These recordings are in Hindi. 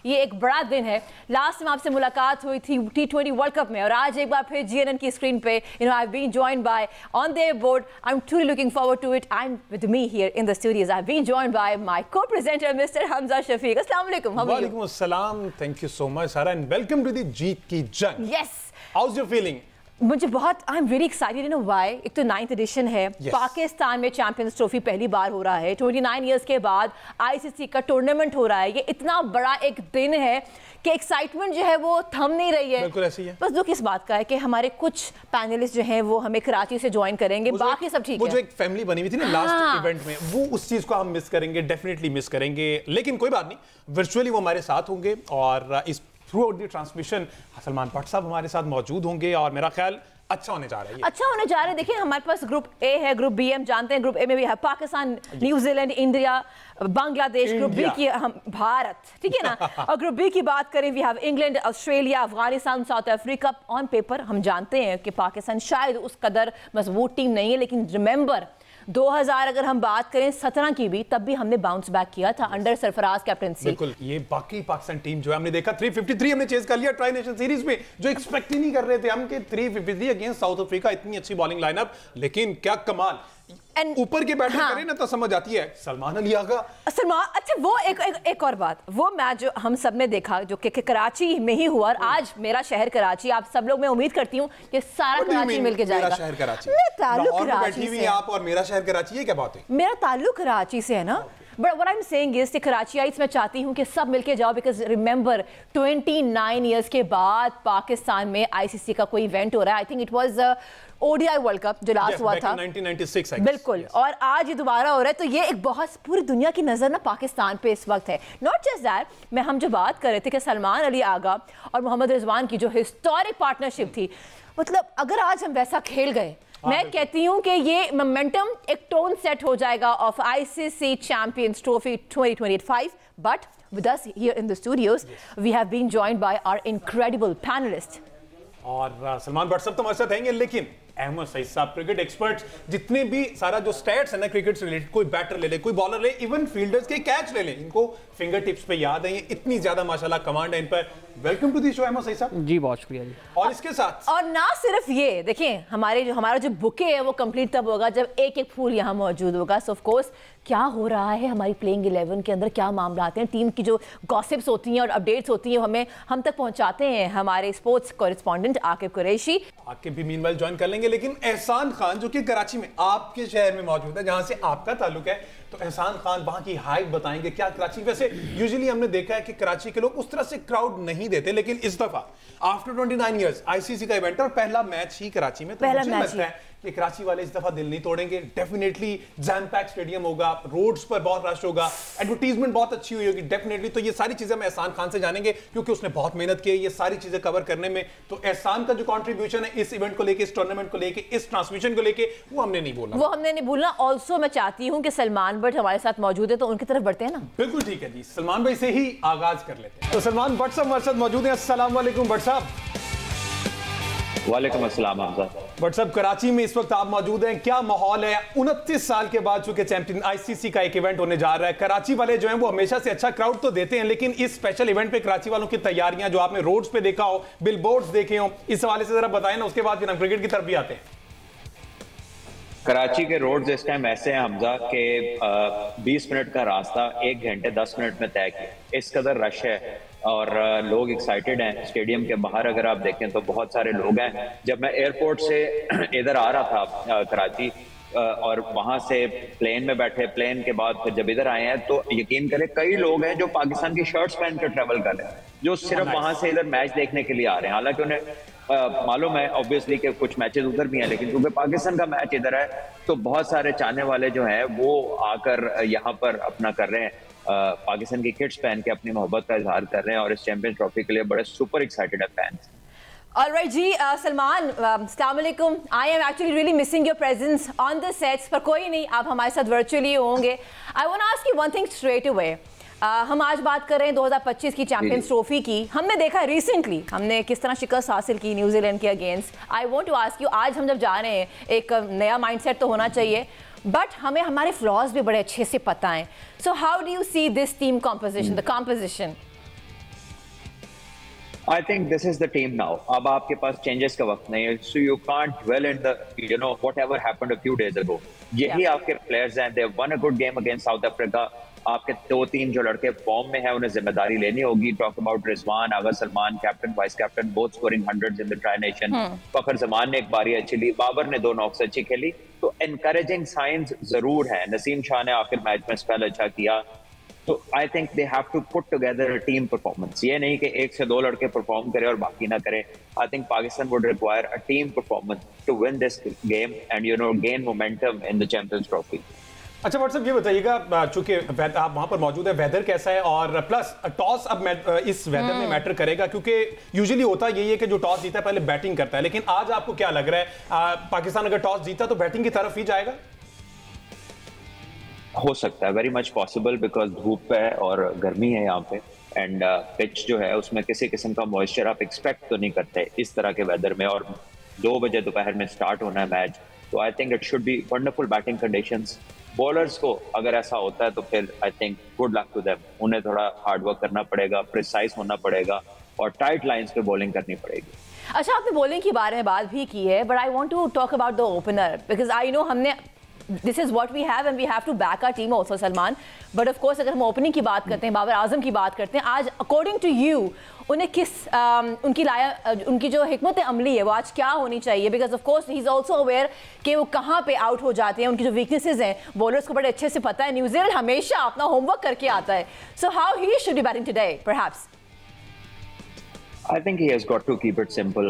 ये एक बड़ा दिन है। लास्ट टाइम आपसे मुलाकात हुई थी T20 वर्ल्ड कप में और आज एक बार फिर GNN की स्क्रीन पे I have been joined by on there board. I am truly looking forward to it. I'm with me here in the studios. I've been joined by my co-presenter Mr. Hamza Shafiq. Assalamu alaikum. How are you? Walaikum assalam. Thank you so much, Sara, and welcome to the जीत की जंग. Yes. How's your feeling? मुझे बहुत आई एम वेरी एक्साइटेड इन वाई। एक तो 9th एडिशन है, पाकिस्तान में चैंपियंस ट्रॉफी पहली बार हो रहा है, 29 इयर्स के बाद ICC का टूर्नामेंट हो रहा है। ये इतना बड़ा एक दिन है कि एक्साइटमेंट जो है वो थम नहीं रही है। बिल्कुल ऐसी है। बस दुख इस बात का है कि हमारे कुछ पैनलिस्ट जो हैं वो हमें कराची से ज्वाइन करेंगे, बाकी सब ठीक है। वो जो एक फैमिली बनी हुई थी ना लास्ट इवेंट में, वो उस चीज को हम मिस करेंगे, डेफिनेटली मिस करेंगे। लेकिन कोई बात नहीं, वर्चुअली वो हमारे साथ होंगे और इस through out the transmission Salman Bhatt साहब हमारे साथ मौजूद होंगे और मेरा ख्याल अच्छा होने जा रहा है। अच्छा होने जा रहा है। देखिए हमारे पास ग्रुप ए है, ग्रुप बी हम जानते हैं। ग्रुप ए में भी है Pakistan, New Zealand, India, Bangladesh. Group B की हम भारत, ठीक है ना। और ग्रुप बी की बात करें, we have England, Australia, Afghanistan, South Africa. On paper हम जानते हैं कि पाकिस्तान शायद उस कदर मजबूत टीम नहीं है, लेकिन रिमेंबर 2000 अगर हम बात करें 17 की भी, तब भी हमने बाउंस बैक किया था अंडर सरफराज कैप्टनसी। बिल्कुल, ये बाकी पाकिस्तान टीम जो है हमने देखा 353 हमने चेज कर लिया ट्राई नेशन सीरीज में, जो एक्सपेक्ट ही नहीं कर रहे थे हम कि 353 अगेंस्ट साउथ अफ्रीका, इतनी अच्छी बॉलिंग लाइनअप। लेकिन क्या कमाल, ऊपर के बैटिंग करें ना तो समझ आती है। सलमान अली आगा, अच्छा वो एक और बात, वो मैच जो हम सब ने देखा जो कि कराची में ही हुआ, और आज मेरा शहर कराची, आप सब लोग, मैं उम्मीद करती हूँ कि सारा कराची मिलके जाएगा। मेरा शहर कराची, लाहौर में बैठी हुई आप और मेरा शहर कराची, ये क्या बात है? मेरा ताल्लुक कराची से है ना। But what I'm saying is कि कराचीइट्स मैं चाहती हूँ कि सब मिलके जाओ, बिकॉज रिमेंबर 29 इयर्स के बाद पाकिस्तान में ICC का कोई इवेंट हो रहा है। आई think it was ODI world cup जो लास्ट हुआ था 1996। बिल्कुल, और आज ये दोबारा हो रहा है। तो ये एक बहुत पूरी दुनिया की नजर ना पाकिस्तान पे इस वक्त है। नॉट जस्ट दैट, मैं हम जो बात कर रहे थे कि सलमान अली आगा और मोहम्मद रिजवान की जो हिस्टोरिक पार्टनरशिप थी, मतलब अगर आज हम वैसा खेल गए, मैं कहती हूं कि ये मोमेंटम एक टोन सेट हो जाएगा of ICC champions trophy 2025। But with us here in the studios we have been joined by our incredible panelist. और सलमान भट्ट साहब तो हमारे साथ रहेंगे, लेकिन अहमद सईद साहब क्रिकेट एक्सपर्ट्स, जितने भी सारा जो स्टैट्स है ना क्रिकेट से रिलेटेड, कोई बैटर ले ले, कोई बॉलर ले, इवन फील्डर्स के कैच ले ले, इनको फिंगर टिप्स पे याद है। ये इतनी ज्यादा माशाल्लाह कमांड है इन पर। Welcome to the show Ahmed Saeed साहब। जी बहुत शुक्रिया जी। और इसके साथ और ना सिर्फ ये, देखिए हमारा जो बुके है वो कंप्लीट तब होगा जब एक एक फूल यहाँ मौजूद होगा। सो ऑफ कोर्स क्या हो रहा है हमारी प्लेइंग 11 के अंदर, क्या मामला आते हैं, टीम की जो गॉसिप्स होती हैं और अपडेट्स होती हैं, हम तक पहुंचाते हैं हमारे स्पोर्ट्स कॉरेस्पॉन्डेंट आकिब कुरैशी। आकिब भी मीनवाइल ज्वाइन कर लेंगे, लेकिन एहसान खान जो कि कराची में आपके शहर में मौजूद है, जहां से आपका ताल्लुक है, तो एहसान खान वहां की हाइप बताएंगे। क्या कराची, वैसे यूजुअली हमने देखा है कि कराची के लोग उस तरह से क्राउड नहीं देते, लेकिन इस दफा आफ्टर 29 इयर्स ICC का इवेंट और पहला मैच ही कराची में, तो पहला मुझे लगता है कि कराची वाले इस दफा दिल नहीं तोड़ेंगे। डेफिनेटली जैम पैक स्टेडियम होगा, रोड्स पर बहुत रश होगा, एडवर्टीजमेंट बहुत अच्छी हुई होगी डेफिनेटली। तो ये सारी चीजें हम एहसान खान से जानेंगे, क्योंकि उसने बहुत मेहनत की है ये सारी चीजें कवर करने में। तो एहसान का जो कंट्रीब्यूशन है इस इवेंट को लेके, इस टूर्नामेंट को लेके, इस ट्रांसमिशन को लेके, वो हमने नहीं बोलना। ऑल्सो मैं चाहती हूँ कि सलमान भट्ट हमारे साथ मौजूद है, तो उनकी तरफ बढ़ते हैं ना। बिल्कुल ठीक है जी, सलमान भाई से ही आगाज कर लेते हैं। तो सलमान भट्ट साहब हमारे साथ मौजूद हैं। अस्सलाम वालेकुम भट्ट साहब। वालेकुम अस्सलाम हमजा। भट्ट साहब, कराची में इस वक्त आप मौजूद हैं, क्या माहौल है? 29 साल के बाद चूंकि चैंपियन ICC का एक इवेंट होने जा रहा है, कराची वाले जो हैं वो हमेशा से अच्छा क्राउड तो देते हैं, लेकिन इस स्पेशल इवेंट पे कराची वालों की तैयारियां जो आपने रोड्स पे देखा हो, बिलबोर्ड्स देखे हो, इस हवाले से जरा बताएं ना, उसके बाद फिर हम क्रिकेट की तरफ भी आते हैं। कराची के रोड्स इस टाइम ऐसे हैं हमजा के 20 मिनट का रास्ता 1 घंटे 10 मिनट में तय किया, इस कदर रश है और लोग एक्साइटेड हैं। स्टेडियम के बाहर अगर आप देखें तो बहुत सारे लोग हैं। जब मैं एयरपोर्ट से इधर आ रहा था कराची और वहां से प्लेन में बैठे, प्लेन के बाद फिर जब इधर आए हैं, तो यकीन करें कई लोग हैं जो पाकिस्तान की शर्ट्स पहन कर ट्रेवल कर रहे हैं, जो सिर्फ वहां से इधर मैच देखने के लिए आ रहे हैं। हालांकि उन्हें मालूम है ऑब्वियसली कि कुछ मैचेस उधर भी हैं, लेकिन क्योंकि पाकिस्तान का मैच इधर है तो बहुत सारे चाहने वाले जो हैं वो आकर यहाँ पर अपना कर रहे हैं, पाकिस्तान की किट्स पहन के अपनी मोहब्बत का इजहार कर रहे हैं और इस चैंपियंस ट्रॉफी के लिए बड़े सुपर एक्साइटेड है फैंस। Alright जी, सलमान, अस्सलाम वालेकुम। I am actually really missing your presence on the sets, पर कोई नहीं, आप हमारे साथ वर्चुअली होंगे। I want to ask you one thing straight away. हम आज बात कर रहे हैं 2025 की चैंपियंस ट्रॉफी की। हमने देखा रिसेंटली हमने किस तरह शिकस्त हासिल की न्यूजीलैंड के against. I want to ask you, आज हम जब जा रहे हैं, एक नया माइंडसेट तो होना चाहिए, बट हमें हमारे फ्लॉज भी बड़े अच्छे से पता हैं। So how do you see this team composition, the composition? I think this is the team now. अब आपके पास changes का वक्त नहीं है, so you can't dwell in the whatever happened a few days ago. यही आपके players हैं. They won a good game against South Africa. आपके 2-3 जो लड़के फॉर्म में हैं उन्हें जिम्मेदारी लेनी होगी. Talk about Rizwan, Agha Salman, captain, vice captain, both scoring hundreds in the Tri Nation. Fakhar Zaman ने एक बारी अच्छी ली, बाबर ने 2 नॉक्स अच्छी खेली. तो encouraging signs जरूर है. नसीम शाह ने आखिर मैच में स्पेल अच्छा किया. तो I think they have to put together a team performance. ये नहीं कि 1 से 2 लड़के परफॉर्म करें और बाकी ना करें. I think Pakistan would require a team performance to win this game and gain momentum in the champions trophy. अच्छा व्हाट्सएप ये बताइएगा, चूंकि आप वहां पर मौजूद है, वेदर कैसा है और प्लस टॉस अब इस वेदर में मैटर करेगा? क्योंकि यूजुअली होता यही है कि जो टॉस जीता है पहले बैटिंग करता है, लेकिन आज आपको क्या लग रहा है पाकिस्तान अगर टॉस जीता तो बैटिंग की तरफ ही जाएगा? हो सकता है, वेरी मच पॉसिबल, बिकॉज धूप है और गर्मी है यहाँ पे एंड पिच जो है उसमें किसी किस्म का मॉइस्चर आप एक्सपेक्ट तो नहीं करते इस तरह के वेदर में. और 2 बजे दोपहर में स्टार्ट होना है मैच, तो I think it should be wonderful batting conditions. Bowlers को अगर ऐसा होता है तो फिर I think good luck to them. उन्हें थोड़ा हार्ड वर्क करना पड़ेगा, प्रिसाइज होना पड़ेगा और टाइट लाइंस पे बॉलिंग करनी पड़ेगी. अच्छा, आपने बॉलिंग के बारे में बात भी की है, but I want to talk about the opener because I know हमने this is what we have and we have to back our team also, Salman. But of course अगर हम ओपनिंग की बात करते हैं, बाबर आजम की बात करते हैं, आज अकॉर्डिंग टू यू उन्हें किस उनकी जो हिकमत अमली है वो आज क्या होनी चाहिए? Because of course he is also aware कि वो कहाँ पे आउट हो जाते हैं, उनकी जो वीकनेसेस हैं बॉलर्स को बड़े अच्छे से पता है. न्यूजीलैंड हमेशा अपना होमवर्क करके आता है. So how he should B batting today perhaps? I think he has got to keep it simple.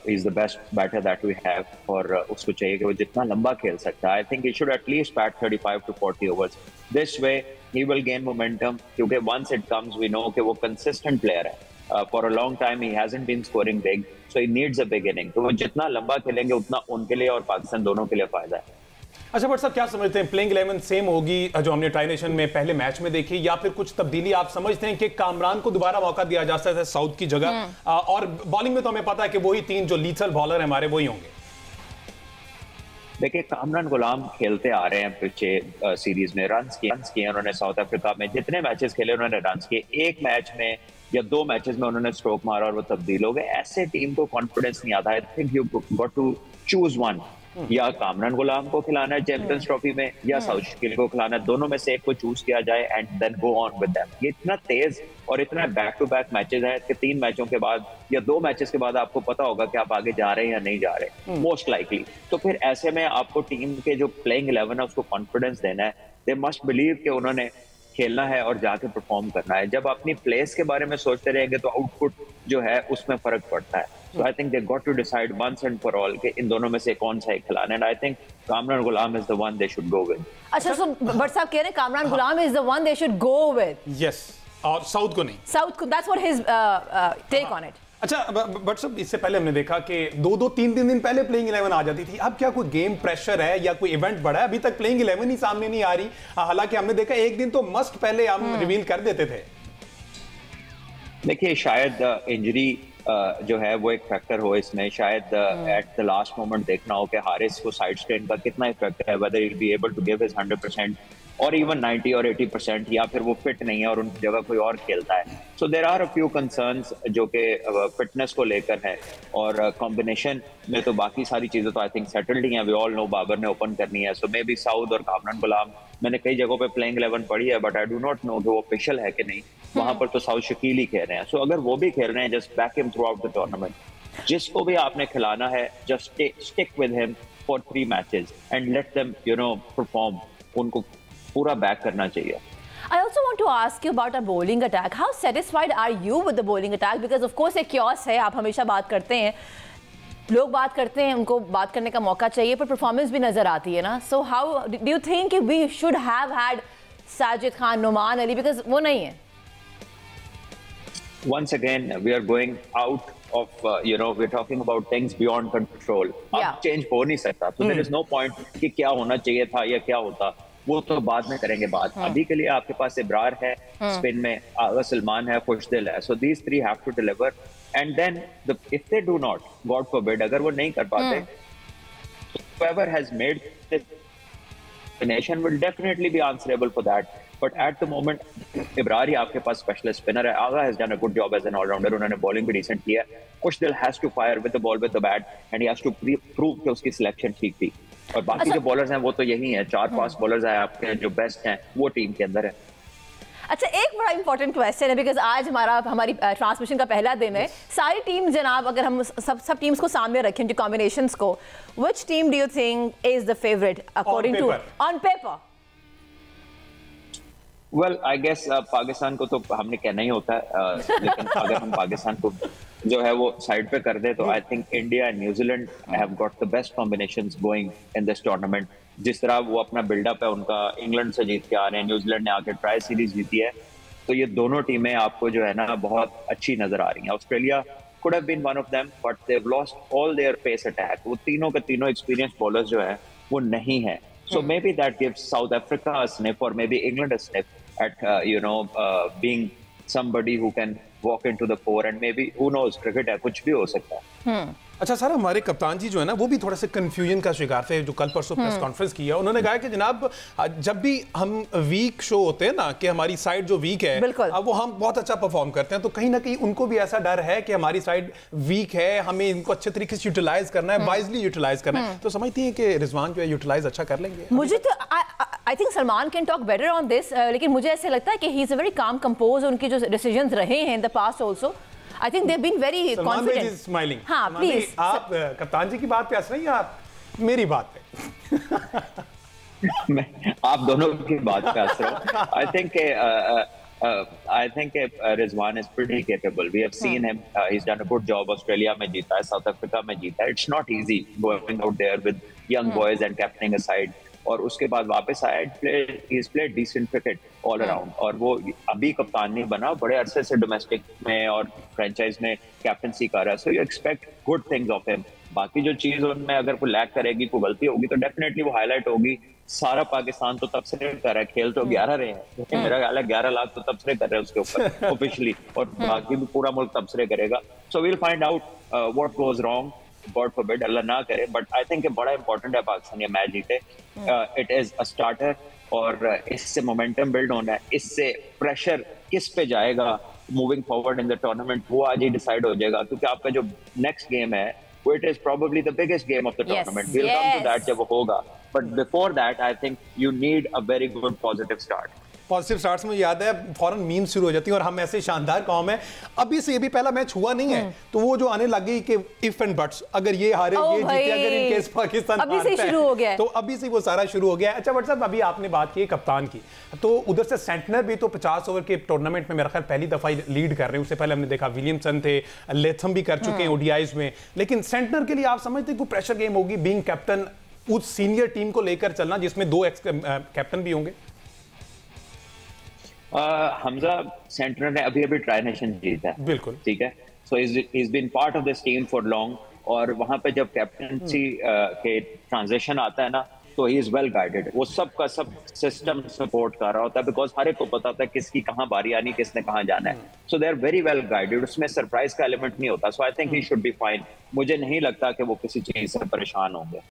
He's the best batter that we have. और उसको चाहिए कि वो जितना लंबा खेल सकता है. I think he should at least bat 35 to 40 overs. This way he will gain momentum. क्योंकि once it comes, we know कि वो consistent player है. For a long time he hasn't been scoring big, so he needs a big inning. तो वो जितना लंबा खेलेंगे उतना उनके लिए और पाकिस्तान दोनों के लिए फायदा है. अच्छा बट साहब क्या समझते हैं, प्लेइंग 11 सेम होगी जो हमने ट्राई नेशन में पहले मैच में देखी, या फिर कुछ तब्दीली आप समझते हैं कि कामरान को दोबारा मौका दिया जा सकता है साउथ की जगह? और बॉलिंग में तो हमें पता है कि वही 3 जो लीथल बॉलर है हमारे वही होंगे. देखिए, कामरान गुलाम खेलते आ रहे हैं पिछले सीरीज में. रन्स किए उन्होंने साउथ अफ्रीका में, जितने मैचेस खेले उन्होंने रन्स किए. 1 मैच में या 2 मैचेस में उन्होंने स्ट्रोक मारा और वो तब्दील हो गए. ऐसे टीम को कॉन्फिडेंस नहीं आता. I think you got to choose one. या कामरान गुलाम को खिलाना है चैंपियंस ट्रॉफी में या साउथ शकील को खिलाना है. दोनों में से एक को चूज किया जाए and then go on with them. ये इतना तेज और इतना बैक टू बैक मैचेस है कि 3 मैचों के बाद या 2 मैचेस के बाद आपको पता होगा कि आप आगे जा रहे हैं या नहीं जा रहे, मोस्ट लाइकली. तो फिर ऐसे में आपको टीम के जो प्लेइंग 11 है उसको कॉन्फिडेंस देना है. दे मस्ट बिलीव कि उन्होंने खेलना है और जाके परफॉर्म करना है. जब अपनी प्लेस के बारे में सोचते रहेंगे तो आउटपुट जो है उसमें फर्क पड़ता है. So I think they got to decide once and for all कि इन दोनों में से कौन सा है खिलाना. And I think Kamran Ghulam is the one they should go with. अच्छा, so बट साहब कह रहे हैं कामरान गुलाम is the one they should go with. Yes, और साउथ को नहीं. साउथ को, that's what his take on it. अच्छा बट सब इससे पहले हमने देखा कि 2-3 दिन पहले प्लेइंग 11 आ जाती थी. अब क्या कोई गेम प्रेशर है या कोई इवेंट बढ़ा है? अभी तक प्लेइंग 11 ही सामने नहीं आ रही. हालांकि हमने देखा एक दिन तो मस्ट पहले हम रिवील कर देते थे. देखिए, शायद इंजरी जो है वो एक फैक्टर हो इसमें. शायद एट द लास्ट मोमेंट देखना हो कि हारिस को साइड स्ट्रेन का कितना इफेक्ट है, whether will be able to give his 100% और इवन 90 और 80%, या फिर वो फिट नहीं है और उनकी जगह कोई और खेलता है. So there are a few concerns जो कि फिटनेस को लेकर है. और कॉम्बिनेशन में तो बाकी सारी चीजें तो आई थिंक सेटल्ड ही हैं. वी ऑल नो बाबर ने ओपन करनी है, सो मे बी साउथ और कामरान गुलाम. मैंने कई जगहों पे प्लेइंग 11 पढ़ी है but I do not know कि वो ऑफिशियल है कि नहीं. वहां पर तो साउथ शकील ही खेल रहे हैं. सो अगर वो भी खेल रहे हैं, just back him through out the tournament. जिसको भी आपने खिलाना है just stick with him for 3 matches and let them perform. उनको पूरा बैक करना चाहिए. I also want to ask you about our bowling attack. How satisfied are you with the bowling attack? Because of course एक chaos है, आप हमेशा बात करते हैं, लोग बात करते हैं, उनको बात करने का मौका चाहिए, पर परफॉर्मेंस भी नजर आती है ना. So how do you think we should have had Sajid Khan, Numan Ali, because वो नहीं है? Once again we are going out of we're talking about things beyond control. अब चेंज हो नहीं सकता, तो there is no point कि क्या होना चाहिए था या क्या होता, वो तो बाद में करेंगे बात. अभी के लिए आपके पास इब्रार है स्पिन में, आगा सलमान है, खुशदिल है. So these 3 have to deliver and then if they do not, God forbid, अगर वो नहीं कर पाते, whoever has made this nation will definitely be answerable for that. But at the moment Ibrar ही आपके पास स्पेशलिस्ट स्पिनर है. Agha has done a good job as an all rounder. उन्होंने बॉलिंग भी डिसेंट किया है. Khushdil has to fire with the ball with the bat and he has to prove कि उसकी सिलेक्शन ठीक थी. और बाकी जो बॉलर्स हैं वो तो यही हैं, 4-5 बॉलर्स हैं आपके जो बेस्ट हैं वो टीम के अंदर है. अच्छा, एक बड़ा इंपॉर्टेंट क्वेश्चन है बिकॉज आज हमारी ट्रांसमिशन का पहला दिन है. सारी टीम जनाब, अगर हम सब टीम्स को सामने रखें, जो कॉम्बिनेशंस को, which team do you think is the favourite according to on paper? Well I guess Pakistan को तो हमने कहना ही होता है, लेकिन अगर हम पाकिस्तान को जो है वो साइड पे कर दे तो I think India and New Zealand have got the best combinations going in this tournament. जिस तरह वो अपना बिल्डअप है उनका, इंग्लैंड से जीत के आ रहे हैं, न्यूजीलैंड ने आके ट्राई सीरीज जीती है, तो ये दोनों टीमें आपको जो है ना बहुत अच्छी नजर आ रही हैं. Australia could have been one of them but they've lost all their pace attack. वो तीनों के तीनों experienced bowlers जो है वो नहीं है. So maybe that gives South Africa a sniff or maybe England a sniff at being somebody who can walk into the fore and maybe who knows, cricket है, कुछ भी हो सकता है. अच्छा सर, हमारे कप्तान जी जो है ना वो भी थोड़ा सा कंफ्यूजन का शिकार थे. जो कल परसों प्रेस कॉन्फ्रेंस किया, उन्होंने कहा कि जनाब जब भी हम वीक शो होते हैं ना कि हमारी साइड जो वीक है अब वो हम बहुत अच्छा परफॉर्म करते हैं, तो कहीं ना कहीं उनको भी ऐसा डर है कि हमारी साइड वीक है, हमें इनको अच्छे तरीके से यूटिलाइज करना है, वाइजली यूटिलाइज करना है. तो समझती हैं कि रिजवान जो है यूटिलाइज अच्छा कर लेंगे? मुझे तो I think Salman can talk better on this, लेकिन मुझे ऐसे लगता है कि he is a very calm compose. उनके जो डिसीजंस रहे हैं in the past also, I think they've been very confident. Smiling. हाँ, please. आप कप्तान जी की बात पे हंस रही हैं, आप मेरी बात पे. मैं आप दोनों की बात पे हंस रहा हूँ. I think Rizwan is pretty capable. We have seen him. He's done a good job. Australia में जीता है, South Africa में जीता है. It's not easy going out there with young boys and captaining a side. और उसके बाद वापस आया, he's played decent cricket all around. और वो अभी कप्तान नहीं बना, बड़े अरसे से डोमेस्टिक में और फ्रेंचाइज में कैप्टनसी कर रहा है. So you expect good things of him. बाकी जो चीज उनमें अगर कोई लैक करेगी, कोई गलती होगी तो डेफिनेटली वो हाईलाइट होगी. सारा पाकिस्तान तो तबसरे कर रहा है, खेल तो 11 रहे हैं, लेकिन मेरा ख्याल है 11 लाख तो तबसरे कर रहे हैं उसके ऊपर ऑफिशियली, और बाकी भी पूरा मुल्क तबसरे करेगा. So we'll find out what goes wrong. God forbid, अल्लाह ना करे, बट आई थिंक बड़ा इंपॉर्टेंट है पाकिस्तान ये मैच जीते. इट इज अ स्टार्टर और इससे मोमेंटम बिल्ड होना है. इससे प्रेशर किस पे जाएगा moving forward in the tournament वो आज ही डिसाइड हो जाएगा, क्योंकि आपका जो नेक्स्ट गेम है वो it is probably the biggest game of the tournament. We'll come to that जब वो होगा, but before that I think you need a very good positive start. Positive starts में याद है फौरन मीम शुरू हो जाती है, और हम ऐसे शानदार कौम है. अभी से ये भी पहला मैच हुआ नहीं है तो वो जो आने लगी कि इफ एंड बट्स, अगर ये हारे ये जीते, अगर इन केस पाकिस्तान अभी से शुरू हो गया है, तो अभी से वो सारा शुरू हो गया है. अच्छा बट साहब, अभी आपने बात की कप्तान की, तो उधर से सेंटनर भी तो 50 ओवर के टूर्नामेंट में मेरा ख्याल पहली दफा लीड कर रहे हैं. उससे पहले हमने देखा विलियमसन थे, लेथम भी कर चुके हैं ओडीआईज में, लेकिन सेंटनर के लिए आप समझते हैं कोई प्रेशर गेम होगी बीइंग कैप्टन, उस सीनियर टीम को लेकर चलना जिसमें 2 एक्स कैप्टन भी होंगे? हमजा सेंटर ने अभी ट्राई नेशन जीता है, बिल्कुल ठीक है. So is been part of this team for long, और वहां पे जब कैप्टनसी के ट्रांजिशन आता है ना तो ही इज वेल गाइडेड. वो सब का सब सिस्टम सपोर्ट कर रहा होता है, बिकॉज हर एक को पता होता है किसकी कहाँ बारी आनी, किसने कहाँ जाना है. So they are very well guided. उसमें सरप्राइज का एलिमेंट नहीं होता. So I think he should be fine. मुझे नहीं लगता कि वो किसी चीज से परेशान होंगे.